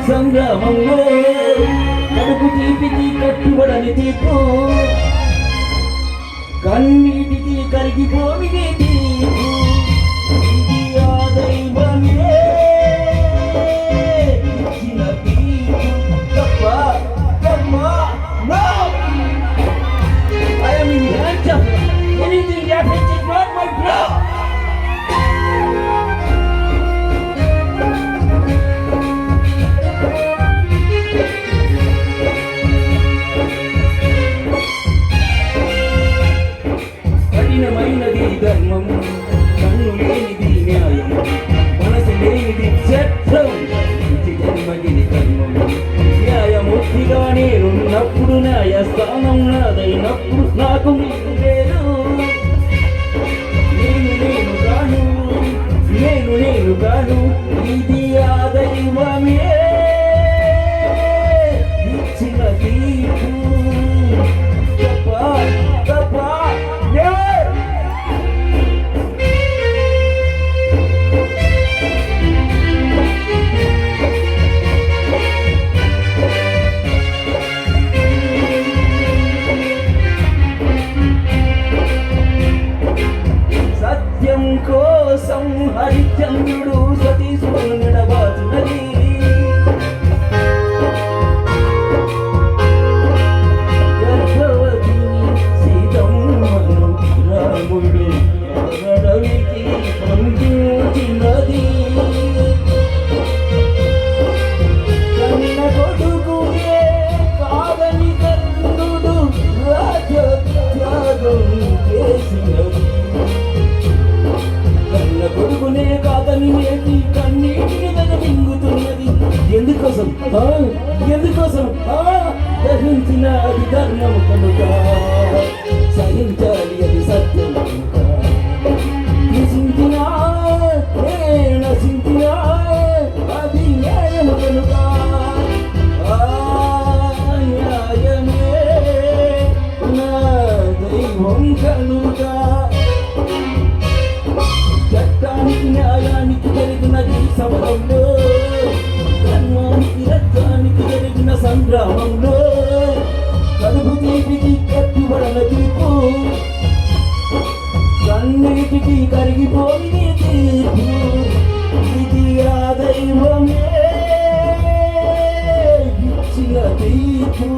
సంగ్రామంలో కడుపు తీపికి కట్టుబడని తీర్పు కన్నీటికి కరిగిపోవిని తీర్పు ఇది ఆ దైవమే ఇచ్చిన తీర్పు తప్ప తప్ప no I am in the hands of anything that is not my blood. కఠినమైనది ధర్మం కన్ను లేనిది న్యాయం మనసు లేనిది చట్టం ఇది జన్మగిరి కర్మం న్యాయమూర్తిగా నేనున్నప్పుడు న్యాయస్థానం నాదైనప్పుడు నాకు మీరు లేదు నేను కాను ఇది ఆ దైవమే ఇచ్చిన తీర్పు తప్ప సత్యం కోసం హరిచంద్రుడు సతీశ్వరుని నడబాచునది గర్భవతిని సీతమ్మను రాముడు అడవికి పంపించినది కన్న కొడుకునే కాదని కర్ణుడు రాజత్యాగం చేసినది కొడుకునే కాదని నేటి కన్నీటిని మింగుతున్నది ఎందుకోసం గ్రహించిన అది ధర్మం కనుక సహించాలి అది సత్యం కనుక నశించినా అది న్యాయం కనుక న్యాయమే నా దైవం కనుక చట్టానికి న్యాయానికి జరిగినది సమరంలో ధర్మానికి రక్తానికి జరిగిన సంగ్రామంలో కడుపు తీపికి కట్టుబడిన తీర్పు కన్నీటికి కరిగిపోయి తీర్పు ఇది ఆ దైవమే ఇచ్చిన తీర్పు